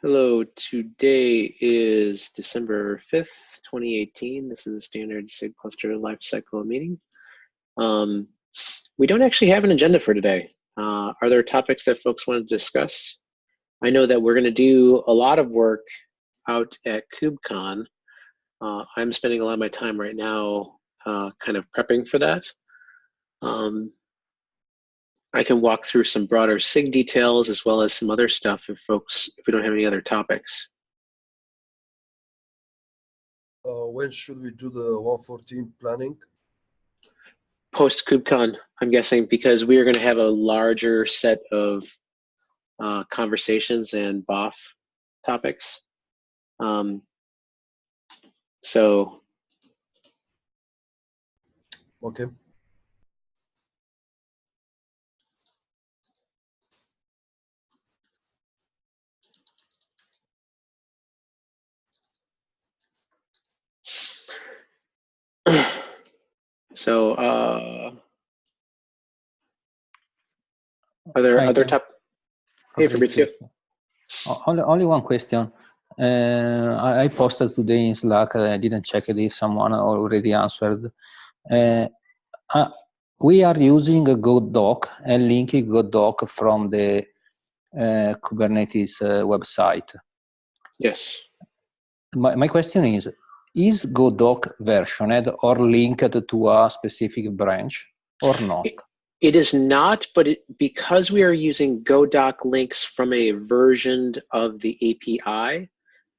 Hello, today is December 5th, 2018. Is December 5th, 2018. This is a standard SIG cluster lifecycle meeting. We don't actually have an agenda for today. Are there topics that folks want to discuss? I know that we're going to do a lot of work out at KubeCon. I'm spending a lot of my time right now kind of prepping for that. I can walk through some broader SIG details as well as some other stuff if we don't have any other topics. When should we do the 114 planning? Post KubeCon, I'm guessing, because we are going to have a larger set of conversations and BOF topics. Okay. So, are there other topics? Hey, Fabrizio. Only one question. I posted today in Slack. I didn't check it if someone already answered. We are using a GoDoc and linking GoDoc from the Kubernetes website. Yes. My question is GoDoc versioned or linked to a specific branch or not? It is not, but because we are using GoDoc links from a version of the API,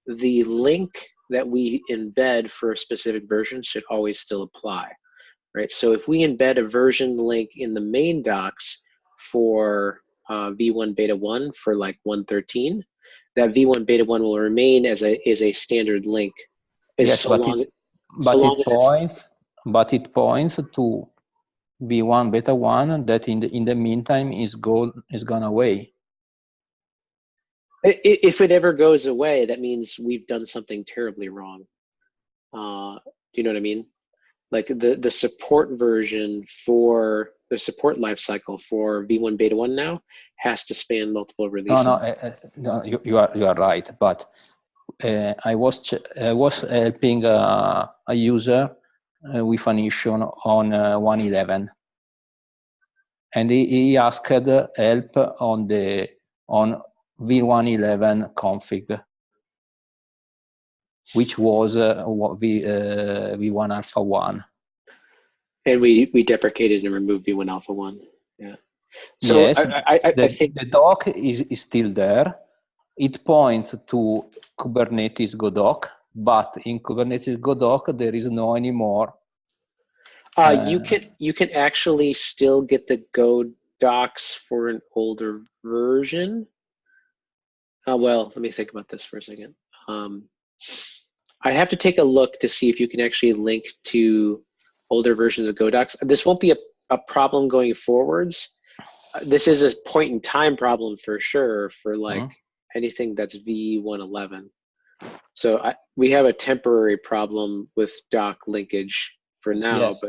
the link that we embed for a specific version should always still apply, right? So if we embed a version link in the main docs for v1 beta 1 for like 1.13, that v1 beta 1 will remain as a standard link. Yes, but it points to v1 beta 1 that in the meantime is gone away. If it ever goes away, that means we've done something terribly wrong. Do you know what I mean? Like the support version for the support lifecycle for v1 beta 1 now has to span multiple releases. No, you are right. But I was helping a user with an issue on 1.11, and he asked help on v1.11 config, which was v1 alpha 1. And we deprecated and removed v1 alpha 1. Yeah. So yes, I think the doc is still there. It points to Kubernetes GoDoc, but in Kubernetes GoDoc there is no anymore. You can actually still get the GoDocs for an older version. Well, let me think about this for a second. I have to take a look to see if you can actually link to older versions of GoDocs. This won't be a problem going forwards. This is a point in time problem for sure for like anything that's v1.11. So we have a temporary problem with doc linkage for now, yes.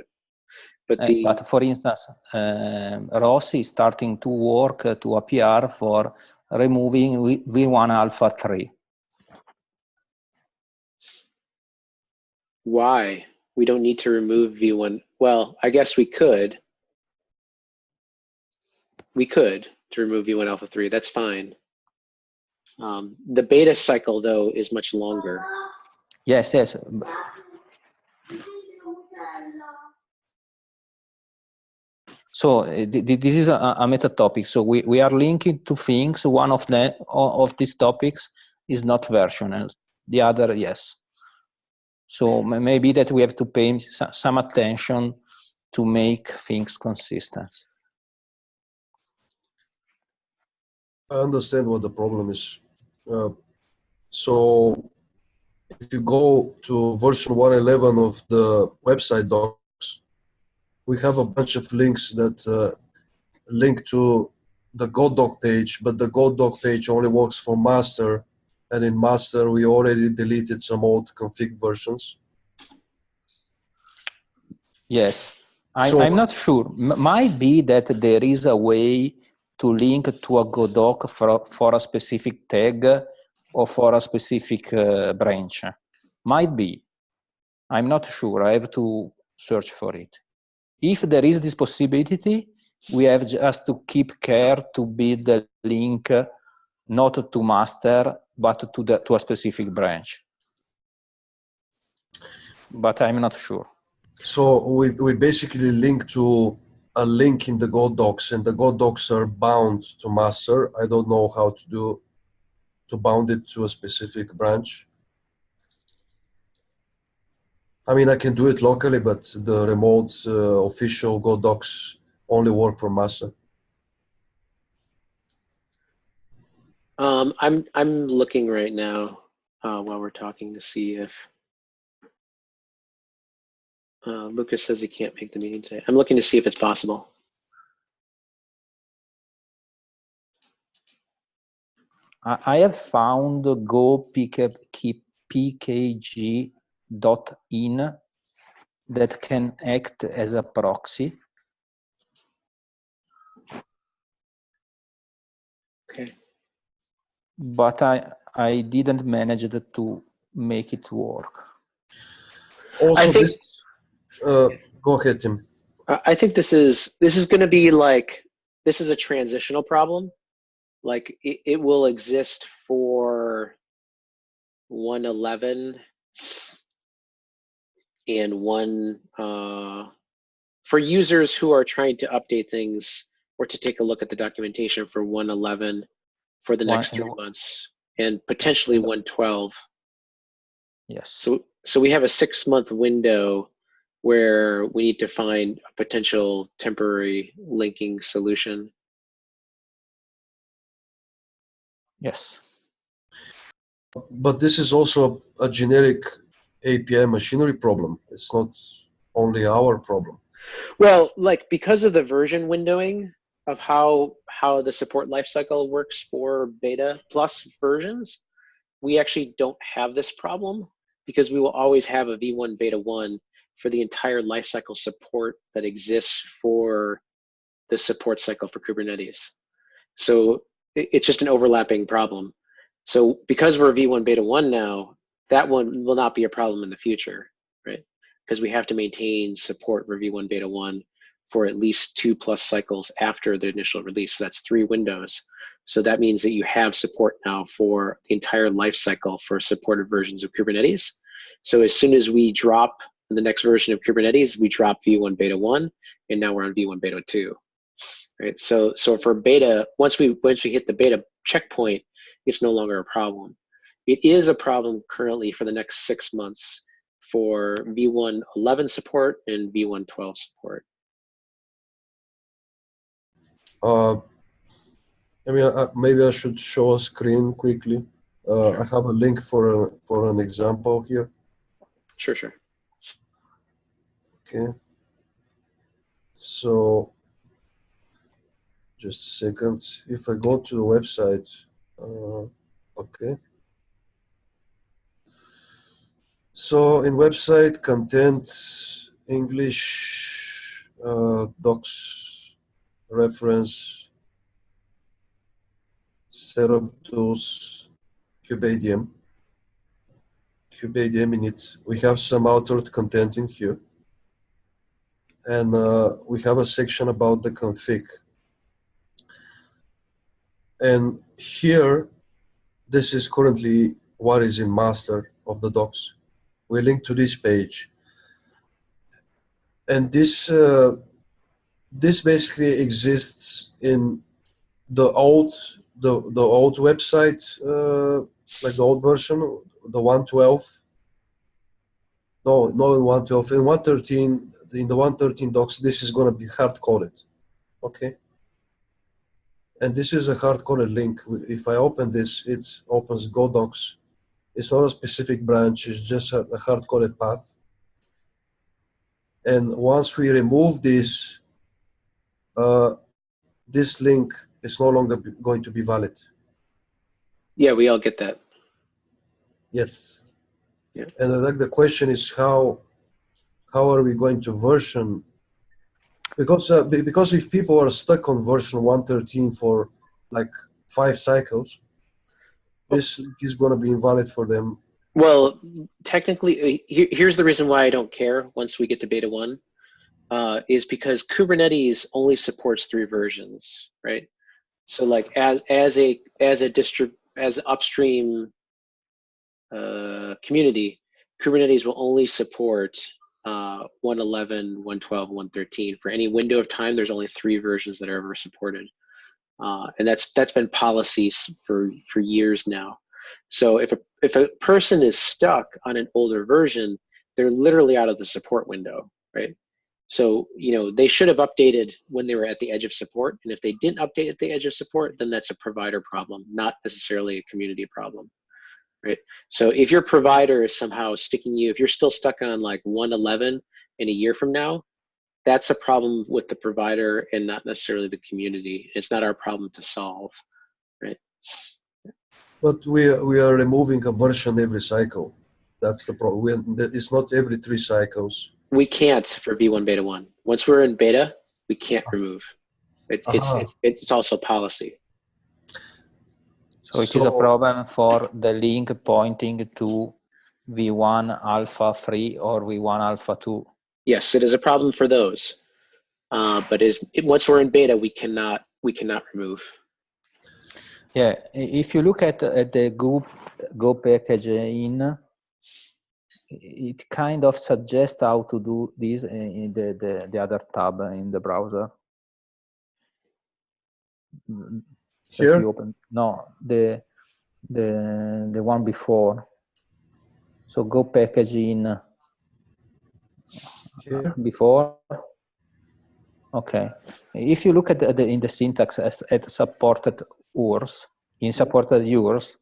but for instance, Ross is starting to work to a PR for removing v1 alpha 3. Why? We don't need to remove v1. Well, I guess we could. We could to remove v1 alpha 3. That's fine. The beta cycle though is much longer. Yes. So this is a meta topic. So we are linking to things. One of these topics is not versioned. The other, yes. So maybe that we have to pay some attention to make things consistent. I understand what the problem is. So if you go to version 1.11 of the website docs, we have a bunch of links that link to the GoDoc page, but the GoDoc page only works for master, and in master we already deleted some old config versions. Yes, I'm not sure. Might be that there is a way to link to a GoDoc for a specific tag or for a specific branch. Might be. I'm not sure. I have to search for it. If there is this possibility, we have just to keep care to build the link not to master, but to a specific branch. But I'm not sure. So we basically link to a link in the Go docs, and the Go docs are bound to master. I don't know how to bound it to a specific branch. I mean, I can do it locally, but the remote official Go docs only work for master. I'm looking right now while we're talking to see if Lucas says he can't make the meeting today. I'm looking to see if it's possible. I have found go pkg.in that can act as a proxy. Okay. But I didn't manage to make it work. Also, think, go ahead, Tim. I think this is going to be like, this is a transitional problem. Like it will exist for 1.11 and for users who are trying to update things or to take a look at the documentation for 1.11 for the next 3 months and potentially 1.12. Yes. So we have a 6-month window where we need to find a potential temporary linking solution. Yes. But this is also a generic API machinery problem. It's not only our problem. Well, like because of the version windowing of how the support lifecycle works for beta plus versions, we actually don't have this problem because we will always have a V1 beta 1 for the entire lifecycle support that exists for the support cycle for Kubernetes. So it's just an overlapping problem. So because we're V1 beta 1 now, that one will not be a problem in the future, right? Because we have to maintain support for V1 beta 1 for at least 2+ cycles after the initial release. So that's 3 windows. So that means that you have support now for the entire life cycle for supported versions of Kubernetes. So as soon as we drop the next version of Kubernetes, we drop V1 beta 1, and now we're on V1 beta 2. Right? So for beta, once we hit the beta checkpoint, it's no longer a problem. It is a problem currently for the next 6 months for V1 11 support and V1 12 support. I mean, maybe I should show a screen quickly. Sure. I have a link for an example here. Sure. Okay. So, just a second. If I go to the website, okay. So in website content, English, docs, reference, setup tools, kubeadm init. We have some authored content in here. And we have a section about the config. And here, this is currently what is in master of the docs. We link to this page. And this basically exists in the old website, like the old version, the 1.12. No, in 1.12. In 1.13, in the 1.13 docs, this is going to be hard-coded. Okay. And this is a hard-coded link. If I open this, it opens Go docs. It's not a specific branch. It's just a hard-coded path. And once we remove this, this link is no longer going to be valid. Yeah, we all get that. Yes. Yeah. And like the question is how are we going to version? Because if people are stuck on version 1.13 for like 5 cycles, this is going to be invalid for them. Well, technically, here's the reason why I don't care once we get to beta 1, is because Kubernetes only supports 3 versions, right? So like as upstream community, Kubernetes will only support 111, 112, 113. For any window of time, there's only 3 versions that are ever supported. And that's been policy for years now. So if a person is stuck on an older version, they're literally out of the support window, right? So they should have updated when they were at the edge of support, and if they didn't update at the edge of support, then that's a provider problem, not necessarily a community problem, right? So if your provider is somehow sticking you, if you're still stuck on like 111 in a year from now, that's a problem with the provider and not necessarily the community. It's not our problem to solve, right? But we are removing a version every cycle. That's the problem. It's not every 3 cycles. We can't for V1 beta 1. Once we're in beta, we can't remove. It's also policy. So it is a problem for the link pointing to V1 alpha 3 or V1 alpha 2. Yes, it is a problem for those. But once we're in beta, we cannot remove. Yeah, if you look at the Go package in, it kind of suggests how to do this in the other tab in the browser. Here? You open, no, the one before. So Go package in Here? before. Okay, if you look at in the syntax at supported URLs, in supported URLs,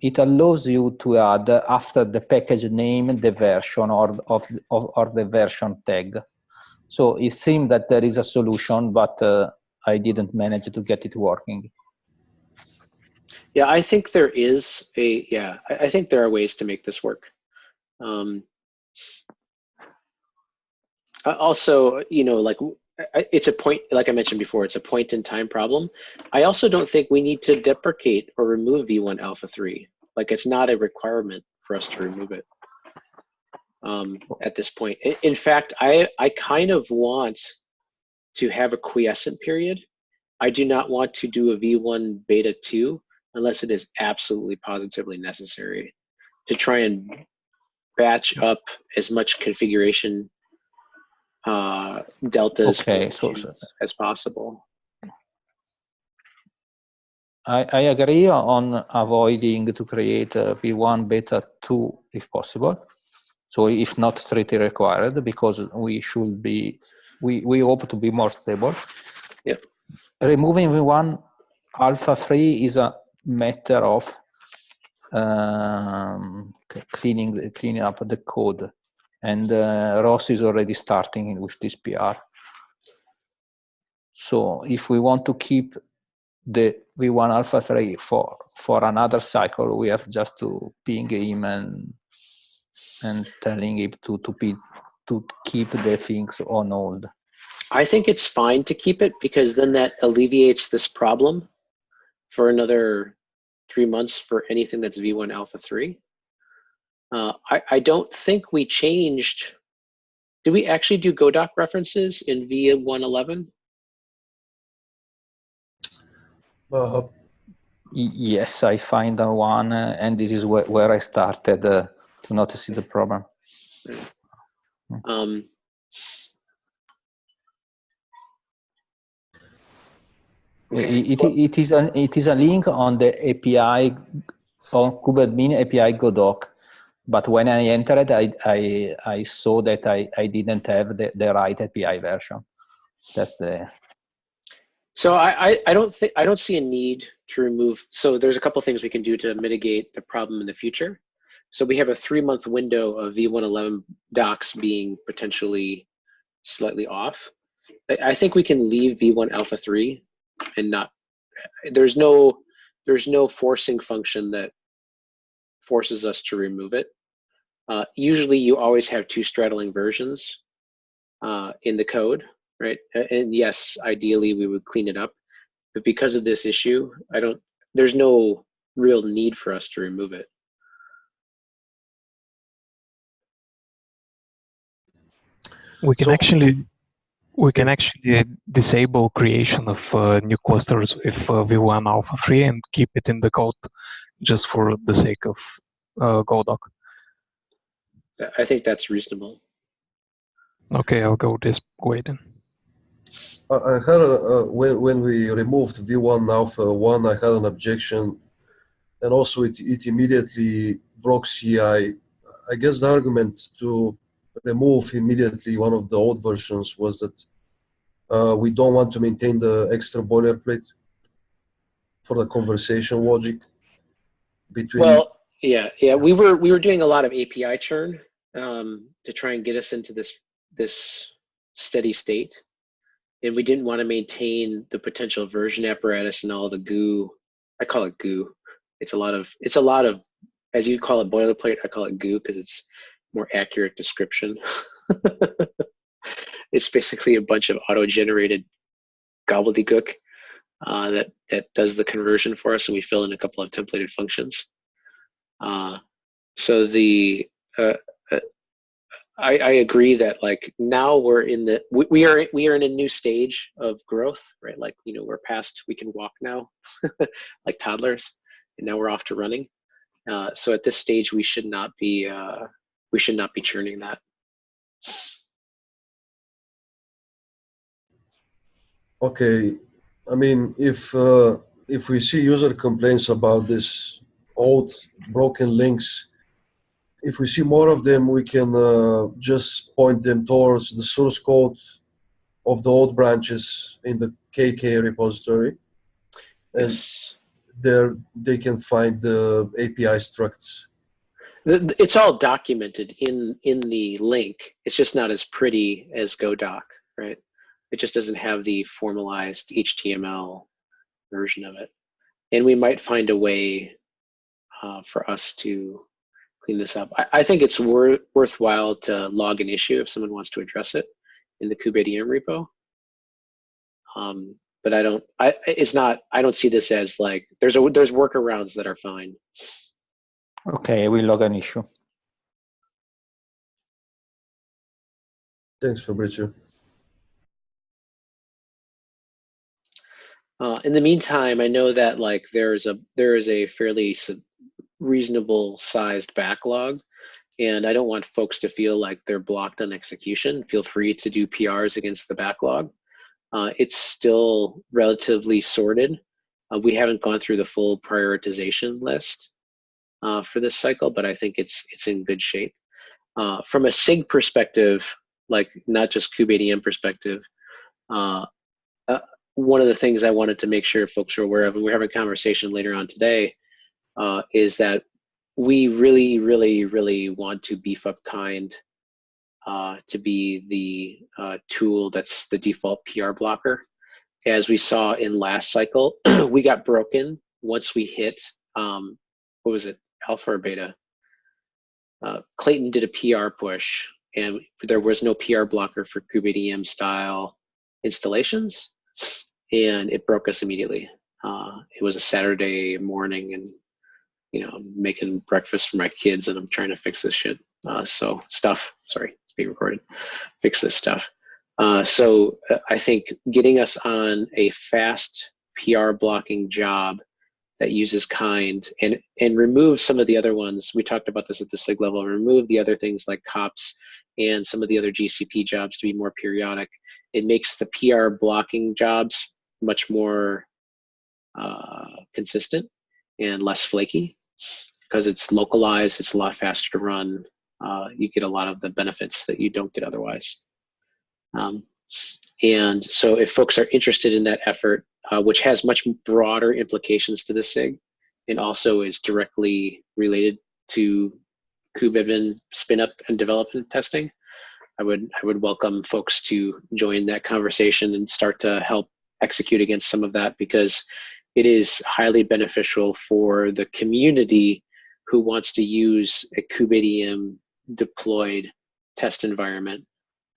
it allows you to add after the package name the version or the version tag. So it seems that there is a solution, but I didn't manage to get it working. Yeah, I think there is I think there are ways to make this work. Also, like it's a point, like I mentioned before, it's a point in time problem. I also don't think we need to deprecate or remove V1 alpha 3. Like it's not a requirement for us to remove it at this point. In fact, I kind of want to have a quiescent period. I do not want to do a V1 beta 2 unless it is absolutely positively necessary to try and batch up as much configuration deltas as possible. I agree on avoiding to create a V1 beta 2 if possible. So if not strictly required, because we should be, we hope to be more stable. Yep. Removing V1 alpha 3 is a matter of cleaning up the code. And Ross is already starting with this PR. So if we want to keep the V1 alpha 3 for another cycle, we have just to ping him and telling him to keep the things on hold. I think it's fine to keep it because then that alleviates this problem for another 3 months for anything that's V1 alpha 3. I don't think we changed. Did we actually do Godoc references in V111? Yes, I find one, and this is where I started to notice the problem. Okay. It is a link on the API, on kubeadm API Godoc, but when I entered, I saw that I didn't have the right API version. That's the. So I don't see a need to remove. So there's a couple things we can do to mitigate the problem in the future. So we have a 3-month window of V111 docs being potentially slightly off. I think we can leave V1 alpha 3 and not. There's no forcing function that forces us to remove it. Usually, you always have 2 straddling versions in the code. Right, and yes, ideally we would clean it up, but because of this issue, there's no real need for us to remove it. We can So- actually disable creation of new clusters with v1 alpha 3 and keep it in the code just for the sake of Godoc. I think that's reasonable. Okay, I'll go this way then. I had when we removed v1 alpha 1, I had an objection, and also it immediately broke CI. I guess the argument to remove immediately one of the old versions was that we don't want to maintain the extra boilerplate for the conversation logic between. Well, yeah, we were doing a lot of API churn to try and get us into this steady state, and we didn't want to maintain the potential version apparatus and all the goo. I call it goo. It's a lot of, as you call it boilerplate, I call it goo because it's more accurate description. It's basically a bunch of auto-generated gobbledygook that does the conversion for us, and we fill in a couple of templated functions. So I agree that like now we're in the we are in a new stage of growth, right? Like, you know, we can walk now like toddlers, and now we're off to running. So at this stage we should not be churning that. Okay, I mean, if we see user complaints about this old broken links, if we see more of them, we can just point them towards the source code of the old branches in the KK repository, and Yes. there they can find the API structs. It's all documented in the link. It's just not as pretty as GoDoc, right? It just doesn't have the formalized HTML version of it. And we might find a way for us to clean this up. I think it's worthwhile to log an issue if someone wants to address it in the kubeadm repo. But I don't see this as like, there's workarounds that are fine. Okay, I will log an issue. Thanks, Fabrizio. In the meantime, I know that like there is a fairly reasonable sized backlog, and I don't want folks to feel like they're blocked on execution. Feel free to do PRs against the backlog. It's still relatively sorted. We haven't gone through the full prioritization list for this cycle, but I think it's in good shape. From a SIG perspective, like not just kubeadm perspective, one of the things I wanted to make sure folks are aware of, and we're having a conversation later on today, is that we really, really, really want to beef up Kind to be the tool that's the default PR blocker. As we saw in last cycle, we got broken once we hit, what was it, alpha or beta? Clayton did a PR push, and there was no PR blocker for kubeadm style installations, and it broke us immediately. It was a Saturday morning, and you know, I'm making breakfast for my kids, and I'm trying to fix this shit. Sorry, it's being recorded. Fix this stuff. So I think getting us on a fast PR blocking job that uses Kind and remove some of the other ones. We talked about this at the SIG level. Remove the other things like COPS and some of the other GCP jobs to be more periodic. It makes the PR blocking jobs much more consistent and less flaky because it's localized. It's a lot faster to run. You get a lot of the benefits that you don't get otherwise. And so if folks are interested in that effort, which has much broader implications to the SIG and also is directly related to kubeadm spin up and development testing, I would welcome folks to join that conversation and start to help execute against some of that, because it is highly beneficial for the community who wants to use a kubeadm deployed test environment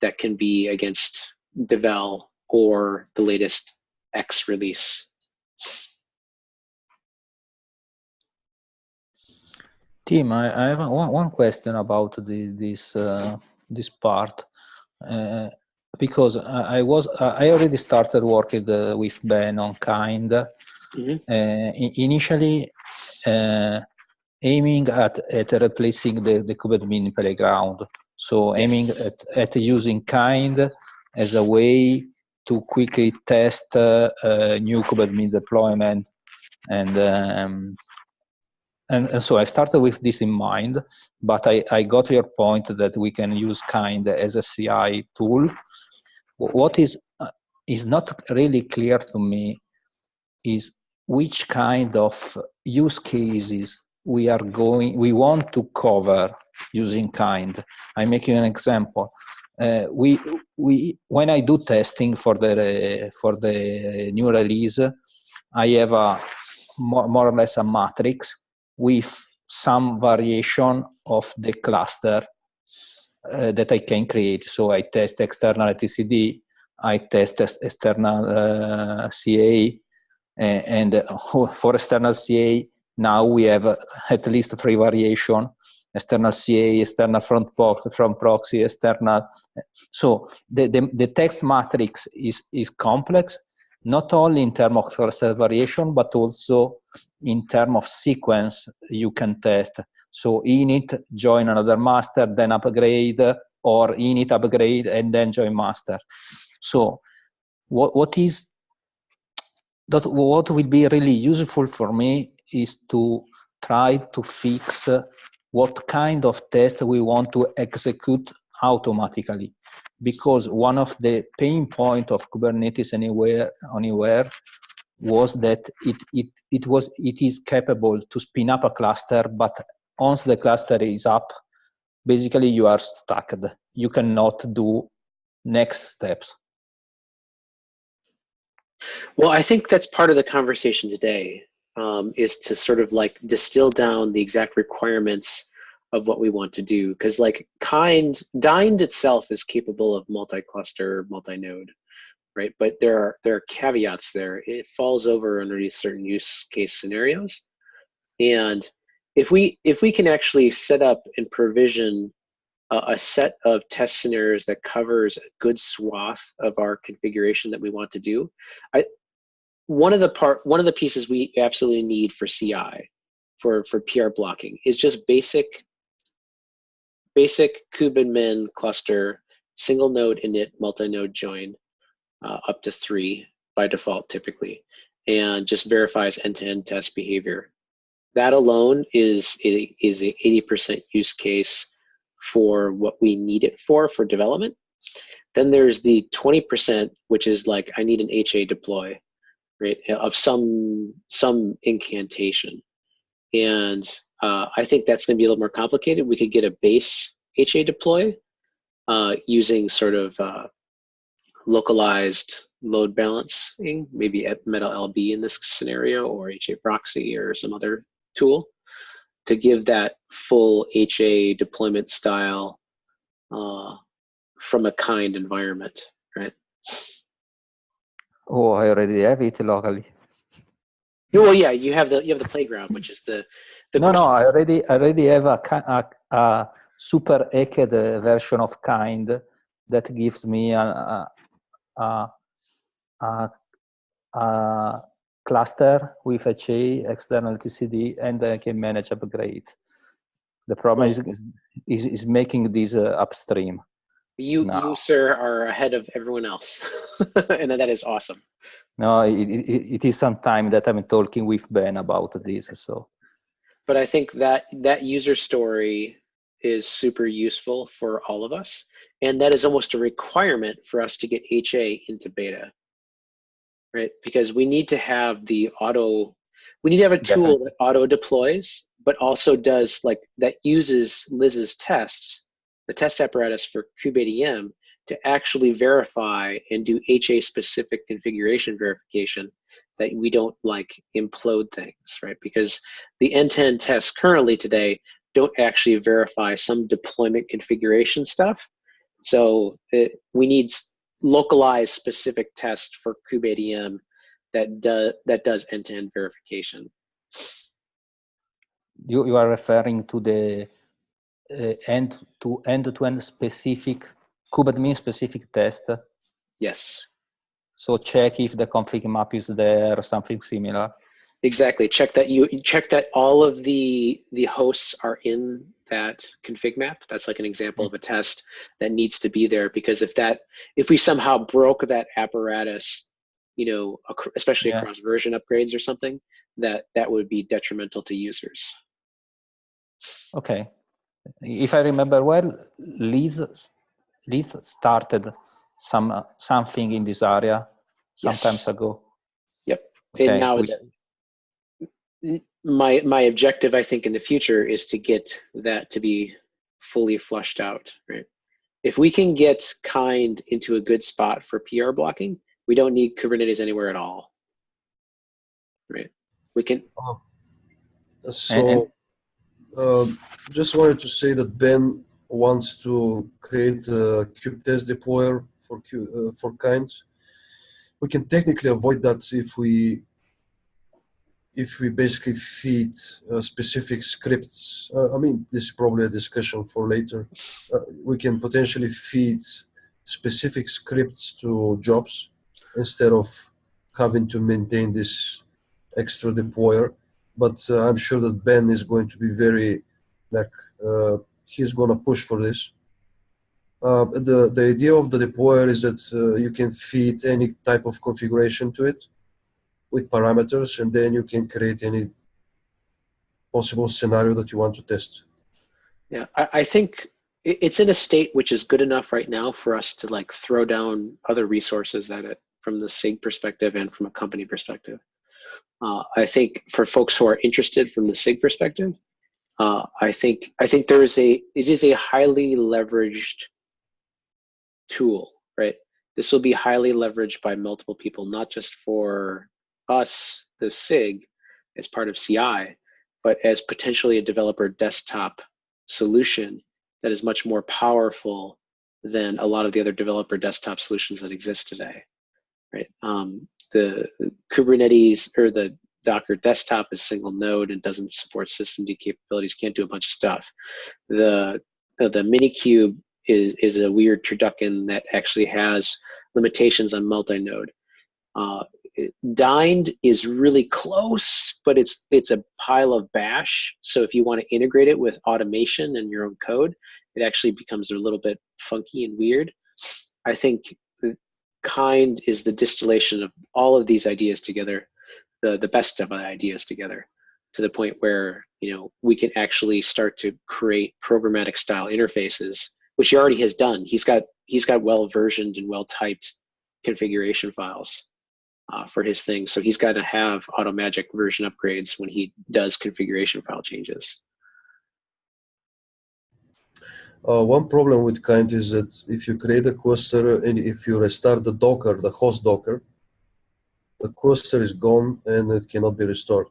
that can be against Devel or the latest X release. Tim, I have one question about this part, because I already started working with Ben on kind. Initially, aiming at replacing the kubeadm playground. So aiming at using kind as a way to quickly test new kubeadm deployment, and so I started with this in mind, but I got your point that we can use kind as a CI tool. What is not really clear to me is which kind of use cases we want to cover using kind. I'm making an example. When I do testing for the new release, I have a more or less a matrix with some variation of the cluster that I can create. So I test external etcd, I test external CA, and for external CA, now we have at least 3 variation: external CA, external from proxy, external. So the text matrix is complex, not only in terms of cluster variation, but also in terms of sequence you can test. So init, join another master, then upgrade, or init, upgrade, and then join master. So what will be really useful for me is to try to fix what kind of test we want to execute automatically, because one of the pain points of Kubernetes anywhere was that it is capable to spin up a cluster, but once the cluster is up, basically you are stuck. You cannot do next steps. Well, I think that's part of the conversation today, is to sort of like distill down the exact requirements of what we want to do. Because like Dind itself is capable of multi-cluster, multi-node, right? But there are caveats there. It falls over underneath certain use case scenarios. And if we can actually set up and provision a set of test scenarios that covers a good swath of our configuration that we want to do, one of the pieces we absolutely need for CI, for PR blocking, is just basic kubeadmin cluster, single node init, multi-node join, up to 3 by default typically, and just verifies end-to-end test behavior. That alone is a 80% use case for what we need it for development. Then there's the 20%, which is like, I need an HA deploy, right, of some incantation. And I think that's going to be a little more complicated. We could get a base HA deploy using sort of localized load balancing, maybe at Metal LB in this scenario, or HA proxy or some other tool, to give that full HA deployment style from a kind environment, right? Oh, I already have it locally. Well, yeah, you have the playground, which is the no, I already have a super eked version of kind that gives me a cluster with HA, external TCD, and I can manage upgrades. The problem is making this upstream. You, sir, are ahead of everyone else, and that is awesome. No, it is some time that I'm talking with Ben about this. So, but I think that user story is super useful for all of us, and that is almost a requirement for us to get HA into beta, right? Because we need to have a tool that auto deploys, but also does that uses Liz's tests, the test apparatus for kubeadm, to actually verify and do HA specific configuration verification, that we don't implode things, right? Because the end-to-end tests currently today don't actually verify some deployment configuration stuff. So we need localized specific tests for kubeadm that does end-to-end verification. you are referring to the end-to-end specific kubeadm specific test. Yes. So check if the config map is there or something similar. Exactly. Check that all of the hosts are in that config map. That's like an example of a test that needs to be there, because if we somehow broke that apparatus, especially across version upgrades or something, that would be detrimental to users. Okay. If I remember well, Liz started something in this area sometimes ago. Yep. Okay. And now my objective, I think, in the future is to get that to be fully flushed out, right? If we can get kind into a good spot for PR blocking, we don't need Kubernetes anywhere at all, right? We can. Just wanted to say that Ben wants to create a kube test deployer for kind. We can technically avoid that if we basically feed specific scripts. I mean, this is probably a discussion for later. We can potentially feed specific scripts to jobs instead of having to maintain this extra deployer. But I'm sure that Ben is going to be very, he's going to push for this. The idea of the deployer is that you can feed any type of configuration to it with parameters, and then you can create any possible scenario that you want to test. Yeah, I think it's in a state which is good enough right now for us to throw down other resources at it from the SIG perspective and from a company perspective. I think for folks who are interested from the SIG perspective, I think it is a highly leveraged tool, right? This will be highly leveraged by multiple people, not just for us, the SIG, as part of CI, but as potentially a developer desktop solution that is much more powerful than a lot of the other developer desktop solutions that exist today, right? The Kubernetes or the Docker desktop is single node and doesn't support systemd capabilities, can't do a bunch of stuff. The Minikube is a weird turducken that actually has limitations on multi-node. Dined is really close, but it's a pile of bash. So if you want to integrate it with automation and your own code, it actually becomes a little bit funky and weird. I think kind is the distillation of all of these ideas together, the best of the ideas together, to the point where we can actually start to create programmatic style interfaces, which he already has done. He's got well versioned and well typed configuration files for his thing. So he's got to have automagic version upgrades when he does configuration file changes. One problem with kind is that if you create a cluster and if you restart the Docker, the host Docker, the cluster is gone and it cannot be restored.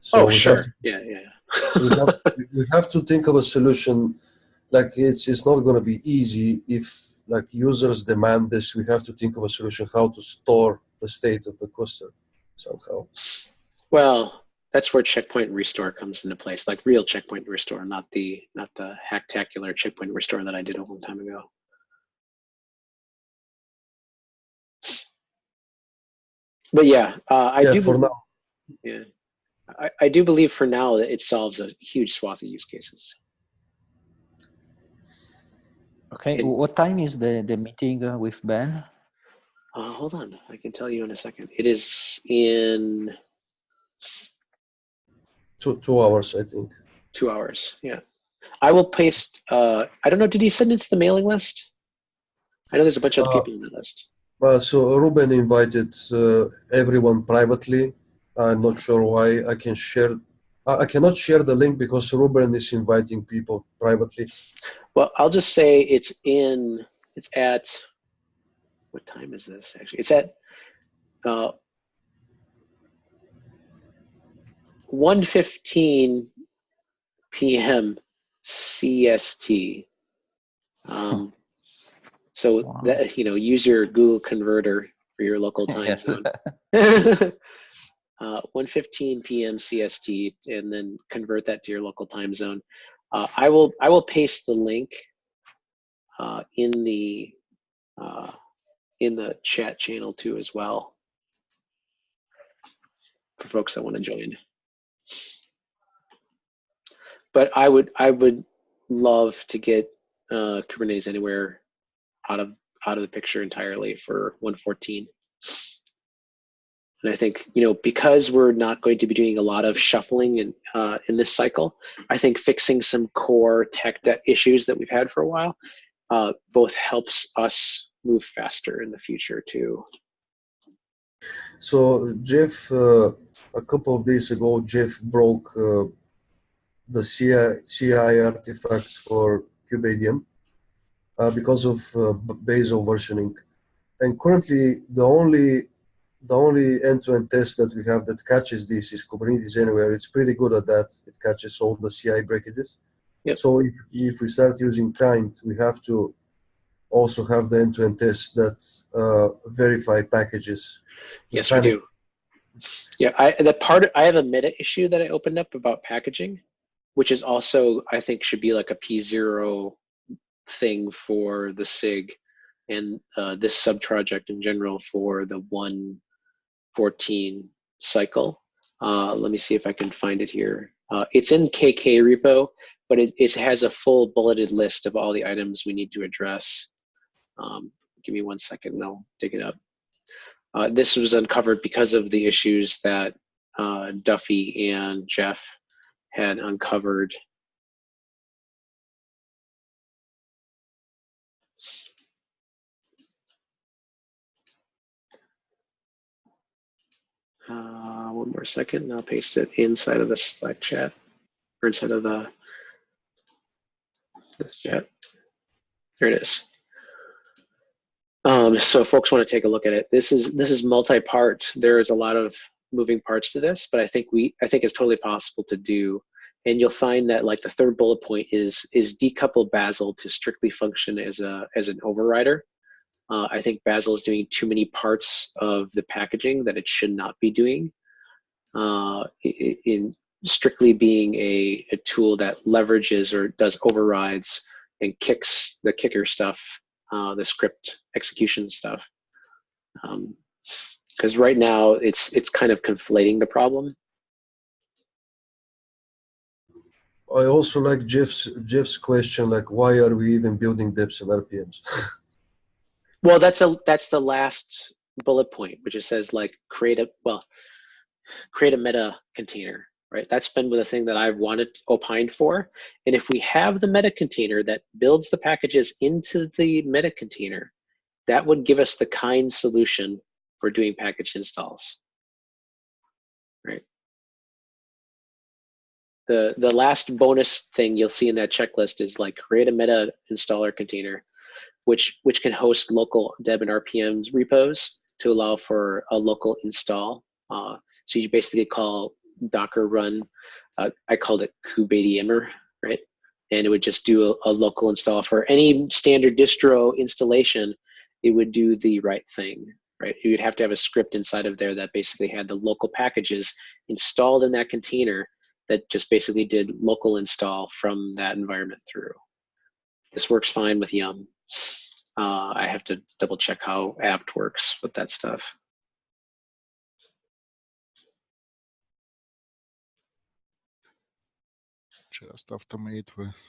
So we have to think of a solution. It's not going to be easy if users demand this. We have to think of a solution how to store the state of the cluster somehow. Well, that's where checkpoint and restore comes into place, like real checkpoint and restore, not the hacktacular checkpoint and restore that I did a long time ago. But yeah, I do believe for now that it solves a huge swath of use cases. Okay, what time is the meeting with Ben? Hold on, I can tell you in a second. It is in 2 hours, I think. 2 hours, yeah. I will paste, I don't know, did he send it to the mailing list? I know there's a bunch of people in the list. So Ruben invited everyone privately. I'm not sure why. I cannot share the link because Ruben is inviting people privately. Well, I'll just say it's at, what time is this actually? It's at 1:15 p.m. CST. So wow. That use your Google Converter for your local time zone. 1:15 p.m. CST, and then convert that to your local time zone. I will paste the link in the chat channel too as well for folks that want to join. But I would love to get Kubernetes Anywhere out of the picture entirely for 1:14. And I think, because we're not going to be doing a lot of shuffling in this cycle, I think fixing some core tech debt issues that we've had for a while both helps us move faster in the future too. So Jeff, a couple of days ago, Jeff broke the CI artifacts for kubeadm because of basal versioning. And currently, the only end-to-end test that we have that catches this is Kubernetes Anywhere. It's pretty good at that. It catches all the CI breakages. Yep. So if we start using Kind, we have to also have the end-to-end test that verify packages. Yes, we do. Yeah, I have a meta issue that I opened up about packaging, which is also, I think, should be like a P0 thing for the SIG and this sub-project in general for the 1:14 cycle. Let me see if I can find it here. It's in KK repo, but it has a full bulleted list of all the items we need to address. Give me 1 second and I'll dig it up. This was uncovered because of the issues that Duffy and Jeff had uncovered. One more second and I'll paste it inside of the Slack chat or inside of this chat. There it is. So if folks want to take a look at it, this is multi-part. There is a lot of moving parts to this, but I think it's totally possible to do. And you'll find that like the third bullet point is decouple Bazel to strictly function as an overrider. I think Bazel is doing too many parts of the packaging that it should not be doing. In strictly being a tool that leverages or does overrides and kicks the kicker stuff, the script execution stuff. Because right now it's kind of conflating the problem. I also like Jeff's question, like why are we even building deps and RPMs? Well, that's the last bullet point, which it says like create a meta container, right? That's been the thing that I've opined for. And if we have the meta container that builds the packages into the meta container, that would give us the kind solution for doing package installs, right? The last bonus thing you'll see in that checklist is like create a meta installer container, which can host local deb and RPMs repos to allow for a local install. So you basically call Docker run, I called it kubeadm, right? And it would just do a local install for any standard distro installation. It would do the right thing, right? You would have to have a script inside of there that basically had the local packages installed in that container that just basically did local install from that environment through. This works fine with Yum. I have to double check how apt works with that stuff. Just automate with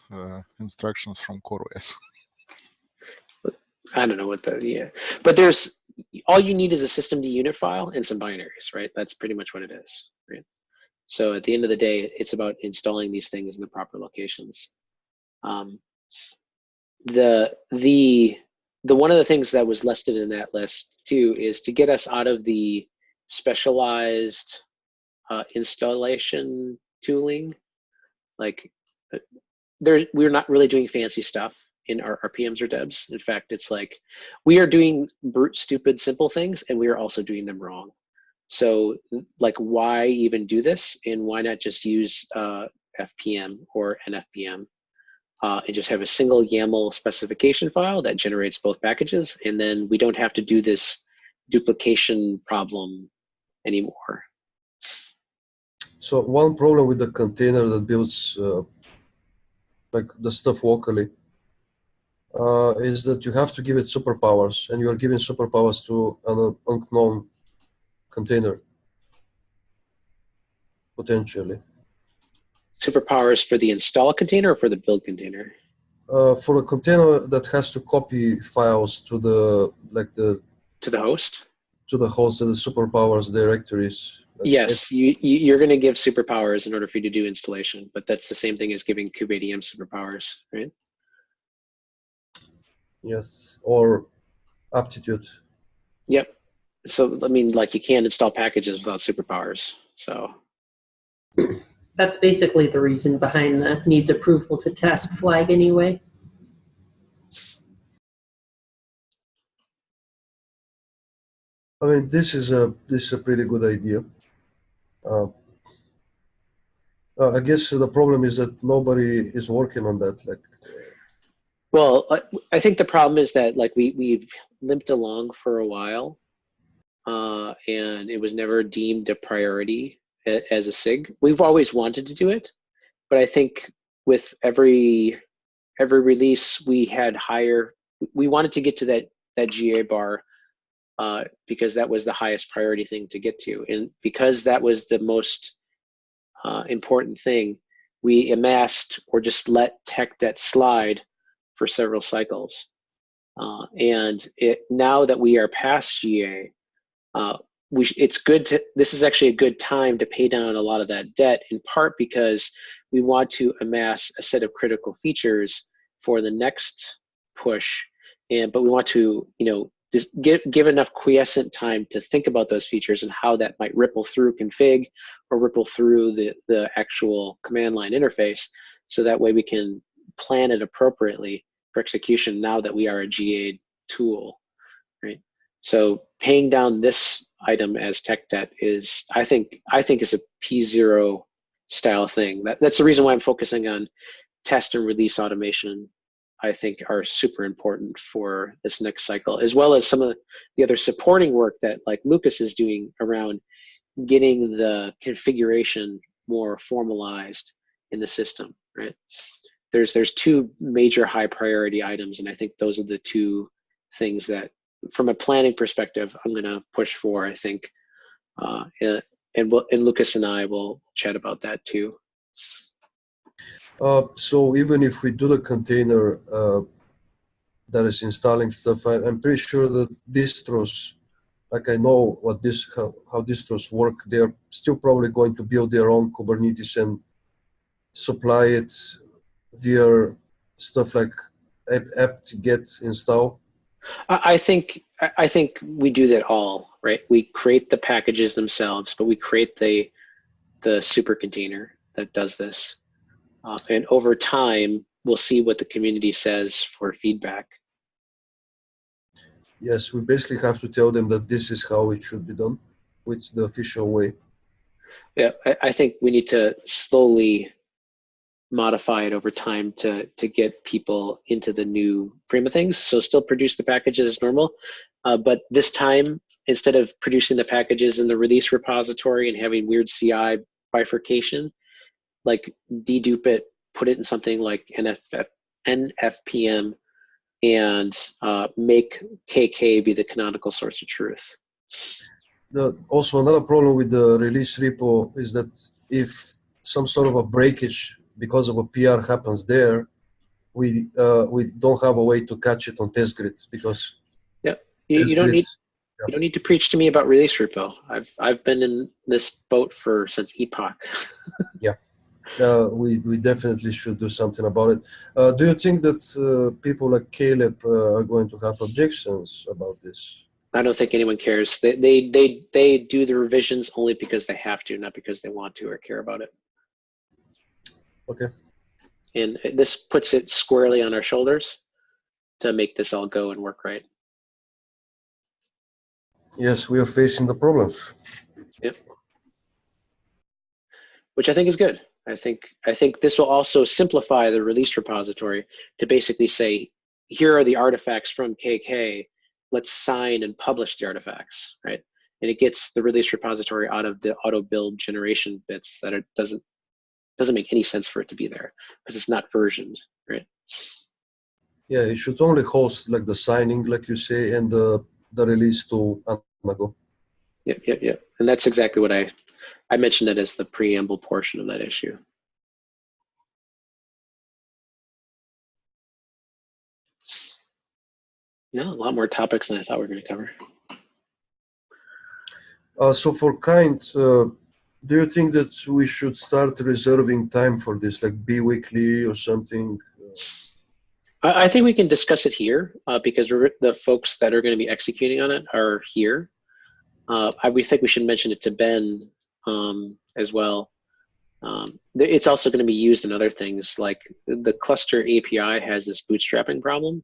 instructions from CoreOS. I don't know what but there's, all you need is a system to unit file and some binaries, right? That's pretty much what it is, right? So at the end of the day, it's about installing these things in the proper locations. The one of the things that was listed in that list too is to get us out of the specialized installation tooling. Like we're not really doing fancy stuff in our RPMs or debs. In fact, it's like we are doing brute, stupid, simple things, and we are also doing them wrong. So like, why even do this? And why not just use FPM or NFPM and just have a single YAML specification file that generates both packages, and then we don't have to do this duplication problem anymore. So one problem with the container that builds like the stuff locally is that you have to give it superpowers, and you are giving superpowers to an unknown container, potentially. Superpowers for the install container or for the build container? For a container that has to copy files to the To the host? to the host of the superpowers directories. Yes, you're going to give superpowers in order for you to do installation, but that's the same thing as giving kubeadm superpowers, right? Yes, or aptitude. Yep. So, I mean, like you can't install packages without superpowers. So, That's basically the reason behind the needs approval to test flag anyway. I mean, this is a pretty good idea. I guess the problem is that nobody is working on that. Like, well, I think the problem is that like we've limped along for a while, and it was never deemed a priority as a SIG. We've always wanted to do it, but I think with every release we had higher. We wanted to get to that GA bar because that was the highest priority thing to get to, and because that was the most important thing, we amassed or just let tech debt slide for several cycles. And now that we are past GA, it's good to, this is actually a good time to pay down a lot of that debt, in part because we want to amass a set of critical features for the next push. But we want to, just give enough quiescent time to think about those features and how that might ripple through config or ripple through the actual command line interface. So that way we can plan it appropriately for execution now that we are a GA tool, right? So paying down this item as tech debt is, I think is a P0 style thing. That's the reason why I'm focusing on test and release automation. I think are super important for this next cycle, as well as some of the other supporting work that like Lucas is doing around getting the configuration more formalized in the system, right? There's two major high priority items, and I think those are the two things that from a planning perspective, I'm going to push for, I think, and Lucas and I will chat about that too. so even if we do the container that is installing stuff, I'm pretty sure that distros, like I know how distros work, they're still probably going to build their own Kubernetes and supply it via stuff like apt-get install. I think we do that all, right? We create the packages themselves, but we create the super container that does this. And over time, we'll see what the community says for feedback. Yes, we basically have to tell them that this is how it should be done with the official way. Yeah, I think we need to slowly modify it over time to get people into the new frame of things. So still produce the packages as normal, but this time, instead of producing the packages in the release repository and having weird CI bifurcation, like dedupe it, put it in something like NFPM, and make KK be the canonical source of truth. Also, another problem with the release repo is that if some sort of a breakage because of a PR happens there, we don't have a way to catch it on test grid because you don't need to preach to me about release repo. I've been in this boat since Epoch. Yeah. We definitely should do something about it. Do you think that people like Caleb are going to have objections about this? I don't think anyone cares. They do the revisions only because they have to, not because they want to or care about it. Okay. And this puts it squarely on our shoulders to make this all go and work right. Yes, we are facing the problems. Yep. Which I think is good. I think this will also simplify the release repository to basically say, here are the artifacts from KK. Let's sign and publish the artifacts, right? and it gets the release repository out of the auto build generation bits that it doesn't make any sense for it to be there because it's not versioned, right? Yeah, it should only host like the signing, like you say, and the release to Anago. Yep. And that's exactly what I mentioned that as the preamble portion of that issue. No, a lot more topics than I thought we were going to cover. So for kind, do you think that we should start reserving time for this, like bi-weekly or something? I think we can discuss it here because the folks that are going to be executing on it are here. We think we should mention it to Ben as well. It's also going to be used in other things, like the cluster API has this bootstrapping problem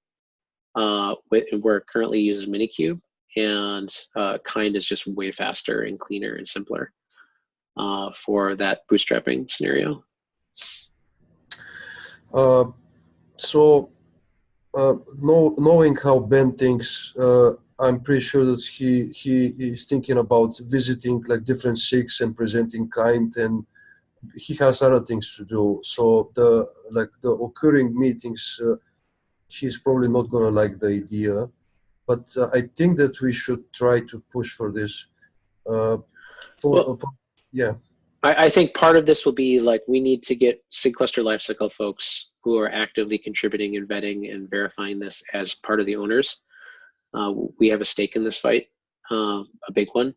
where it currently uses Minikube, and kind is just way faster and cleaner and simpler for that bootstrapping scenario. Knowing how Ben thinks, I'm pretty sure that he is thinking about visiting like different SIGs and presenting kind, and he has other things to do. So the occurring meetings, he's probably not gonna like the idea. But I think that we should try to push for this. Yeah. I think part of this will be like we need to get SIG cluster lifecycle folks who are actively contributing and vetting and verifying this as part of the owners. We have a stake in this fight, a big one.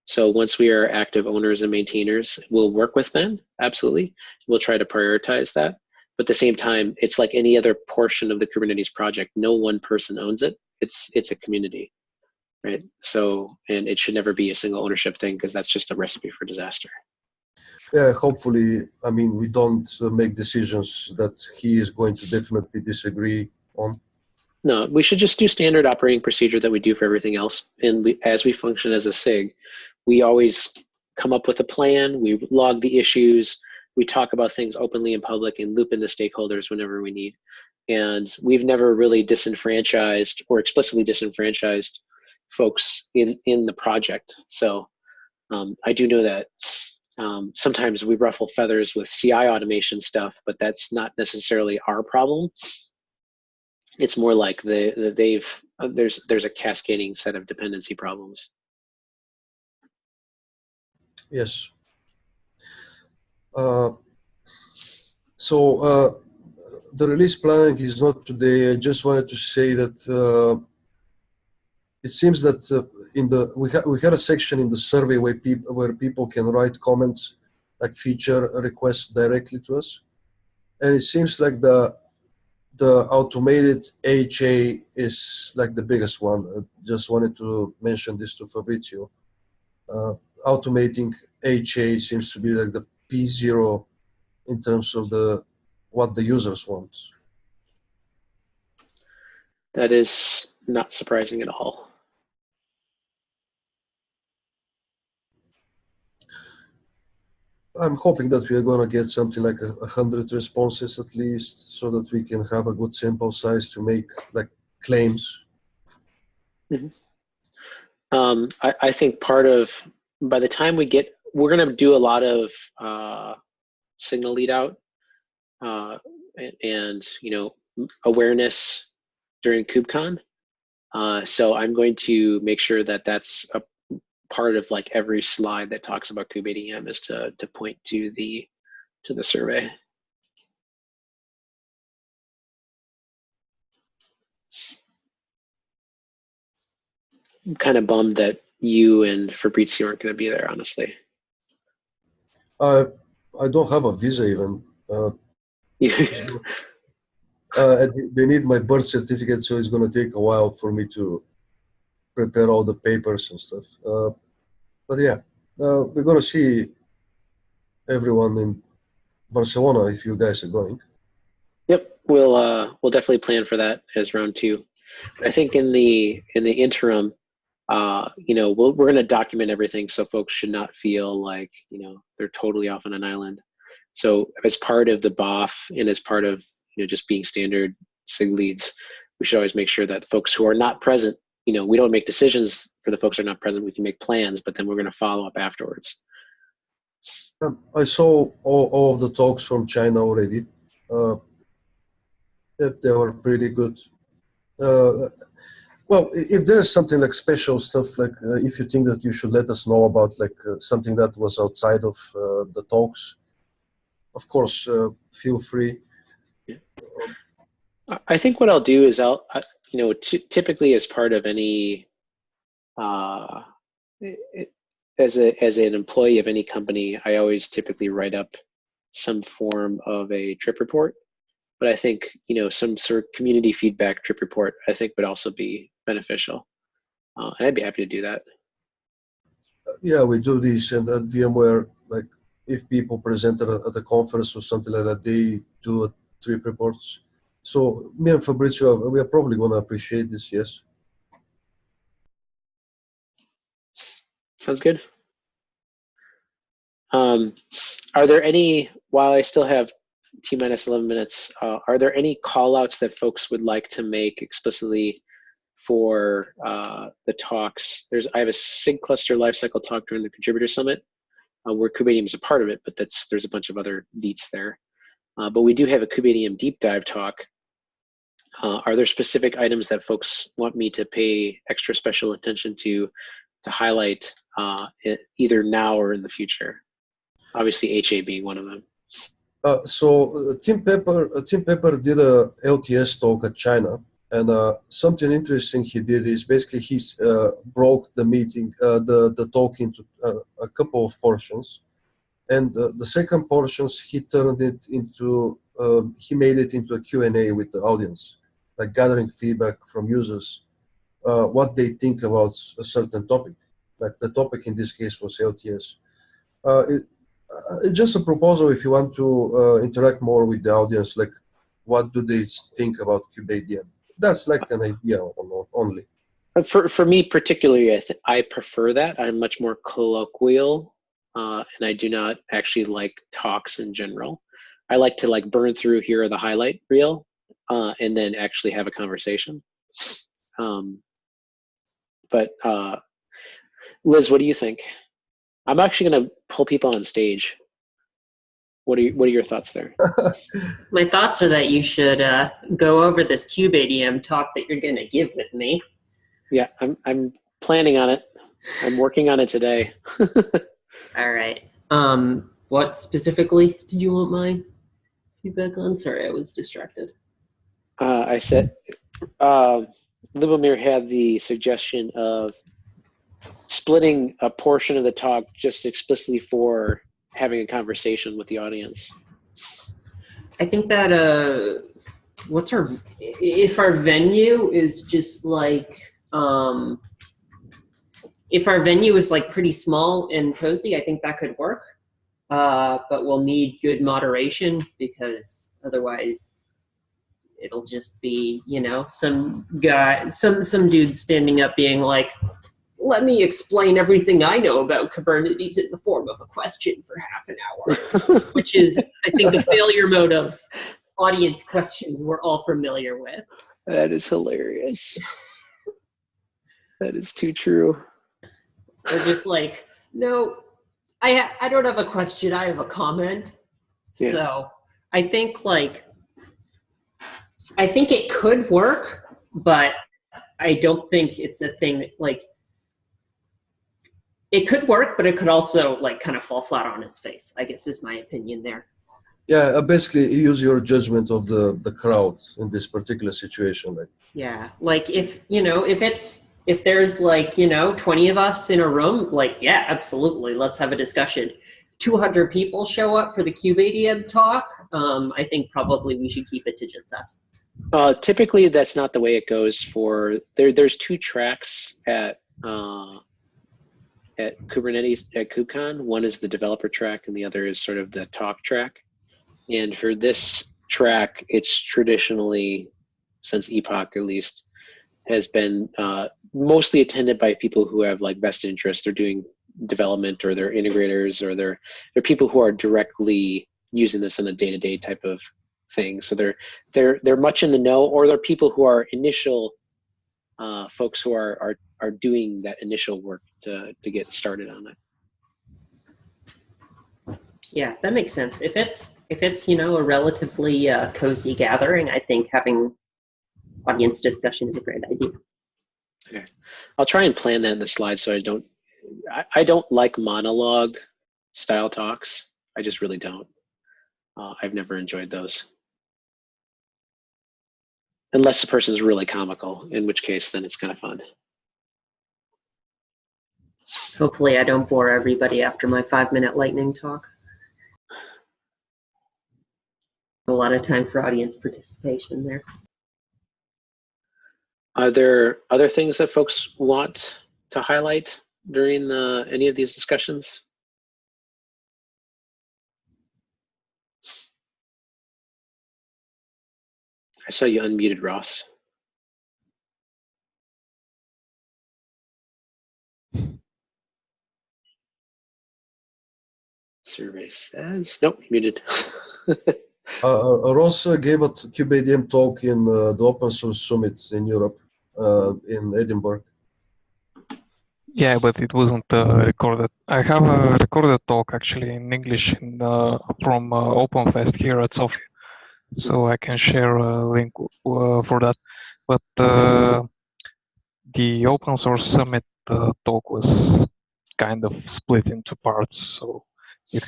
So once we are active owners and maintainers, we'll work with Ben, absolutely. We'll try to prioritize that. But at the same time, it's like any other portion of the Kubernetes project. No one person owns it. It's a community, right? So, and it should never be a single ownership thing because that's just a recipe for disaster. Yeah, hopefully, I mean, we don't make decisions that he is going to definitely disagree on. No, we should just do standard operating procedure that we do for everything else. And as we function as a SIG, we always come up with a plan, we log the issues, we talk about things openly in public and loop in the stakeholders whenever we need. And we've never really disenfranchised or explicitly disenfranchised folks in the project. So I do know that sometimes we ruffle feathers with CI automation stuff, but that's not necessarily our problem. It's more like there's a cascading set of dependency problems. Yes. The release planning is not today. I just wanted to say that it seems that we had a section in the survey where people can write comments, like feature requests directly to us, and it seems like the automated HA is like the biggest one. I just wanted to mention this to Fabrizio. Automating HA seems to be like the P0 in terms of what the users want. That is not surprising at all. I'm hoping that we are going to get something like 100 responses at least, so that we can have a good sample size to make like claims. Mm-hmm. I think by the time we're going to do a lot of signal lead out and awareness during KubeCon. So I'm going to make sure that that's a part of like every slide that talks about kubeadm is to point to the survey. I'm kind of bummed that you and Fabrizio aren't going to be there, honestly. I don't have a visa even. They need my birth certificate, so it's going to take a while for me to prepare all the papers and stuff. But yeah, we're going to see everyone in Barcelona if you guys are going. Yep, we'll definitely plan for that as round 2. I think in the interim, we're going to document everything, so folks should not feel like they're totally off on an island. So as part of the BOF and as part of just being standard SIG leads, we should always make sure that folks who are not present, we don't make decisions for the folks who are not present, we can make plans, but then we're going to follow up afterwards. I saw all of the talks from China already. They were pretty good. Well, if there's something like special stuff, like if you think that you should let us know about like something that was outside of the talks, of course, feel free. Yeah. I think what I'll do is typically as part of any, as an employee of any company, I always typically write up some form of a trip report. But I think, some sort of community feedback trip report, I think would also be beneficial. And I'd be happy to do that. Yeah, we do this, and at VMware, like if people present at a conference or something like that, they do trip reports. So me and Fabrizio, we are probably going to appreciate this, yes. Sounds good. Are there any, while I still have T-minus 11 minutes, are there any call outs that folks would like to make explicitly for the talks? I have a SIG cluster lifecycle talk during the Contributor Summit where kubeadm is a part of it, but there's a bunch of other deets there. But we do have a kubeadm deep dive talk. Are there specific items that folks want me to pay extra special attention to highlight either now or in the future? Obviously, HA being one of them. So Tim Pepper did a LTS talk at China, and something interesting he did is basically he broke the meeting, the talk into a couple of portions, and the second portions he turned it into he made it into a Q&A with the audience, like gathering feedback from users, what they think about a certain topic. Like the topic in this case was LTS. It's just a proposal if you want to interact more with the audience, like what do they think about kubeadm? That's like an idea only. For me particularly, I prefer that. I'm much more colloquial, and I do not actually like talks in general. I like to like burn through, here are the highlight reel, and then actually have a conversation. But Liz, what do you think? I'm actually going to pull people on stage. What are your thoughts there? My thoughts are that you should go over this kubeadm talk that you're going to give with me. Yeah, I'm planning on it. I'm working on it today. All right. What specifically did you want my feedback on? Sorry, I was distracted. I said, Libomir had the suggestion of splitting a portion of the talk just explicitly for having a conversation with the audience. I think that if our venue is just like if our venue is like pretty small and cozy, I think that could work. But we'll need good moderation because otherwise it'll just be, some guy, some dude standing up being like, let me explain everything I know about Kubernetes in the form of a question for half an hour, which is, I think, a failure mode of audience questions we're all familiar with. That is hilarious. That is too true. Or just like, no, I don't have a question, I have a comment. Yeah. So I think it could work, but I don't think it's a thing that, like, it could work, but it could also like kind of fall flat on its face, I guess is my opinion there. Yeah, basically use your judgment of the crowd in this particular situation. Like, yeah, like if there's like, 20 of us in a room, like, yeah, absolutely, let's have a discussion. 200 people show up for the kubeadm talk, I think probably we should keep it to just us. Typically, that's not the way it goes for, there's two tracks at Kubernetes, at KubeCon. One is the developer track and the other is sort of the talk track. And for this track, it's traditionally, since Epoch at least, has been mostly attended by people who have like vested interest. They're doing development, or they're integrators, or they're people who are directly using this in a day-to-day type of thing. So they're much in the know, or they're people who are initial folks who are doing that initial work to get started on it. Yeah, that makes sense. If it's a relatively cozy gathering, I think having audience discussion is a great idea. Okay, I'll try and plan that in the slides so I don't like monologue style talks. I just really don't. I've never enjoyed those. Unless the person is really comical, in which case then it's kind of fun. Hopefully I don't bore everybody after my 5-minute lightning talk. A lot of time for audience participation there. Are there other things that folks want to highlight during any of these discussions? I saw you unmuted, Ross. Survey says, nope, muted. Ross gave a kubeadm talk in the Open Source Summit in Europe, in Edinburgh. Yeah, but it wasn't recorded. I have a recorded talk actually in English from OpenFest here at Sofia, so I can share a link for that. But the Open Source Summit talk was kind of split into parts, so it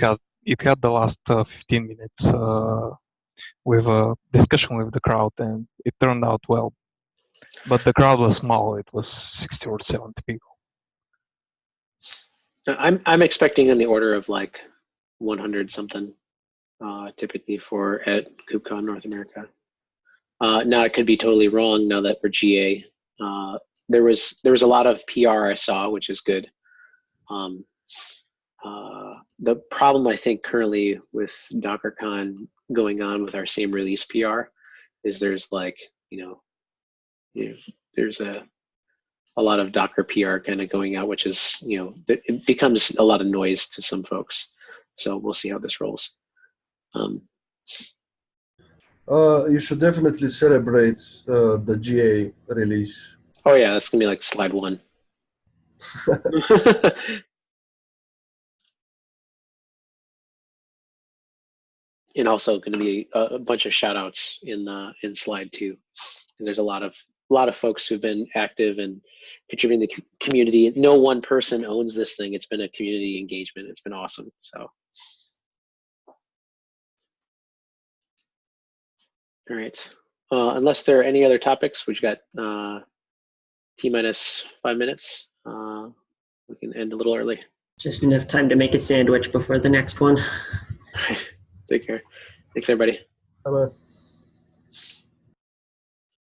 had the last 15 minutes with a discussion with the crowd, and it turned out well. But the crowd was small; it was 60 or 70 people. I'm expecting in the order of like 100 something, typically at KubeCon North America. Now it could be totally wrong now that we're GA. There was a lot of PR I saw, which is good. The problem I think currently with DockerCon going on with our same release PR is there's like, there's a lot of Docker PR kind of going out, which is, it becomes a lot of noise to some folks. So we'll see how this rolls. You should definitely celebrate the GA release. Oh yeah, that's gonna be like slide 1. And also going to be a bunch of shout outs in slide 2, because there's a lot of folks who've been active and contributing to the community. No one person owns this thing. It's been a community engagement. It's been awesome. So, all right. Unless there are any other topics, we've got T-minus 5 minutes. We can end a little early. Just enough time to make a sandwich before the next one. Take care. Thanks, everybody. Bye-bye.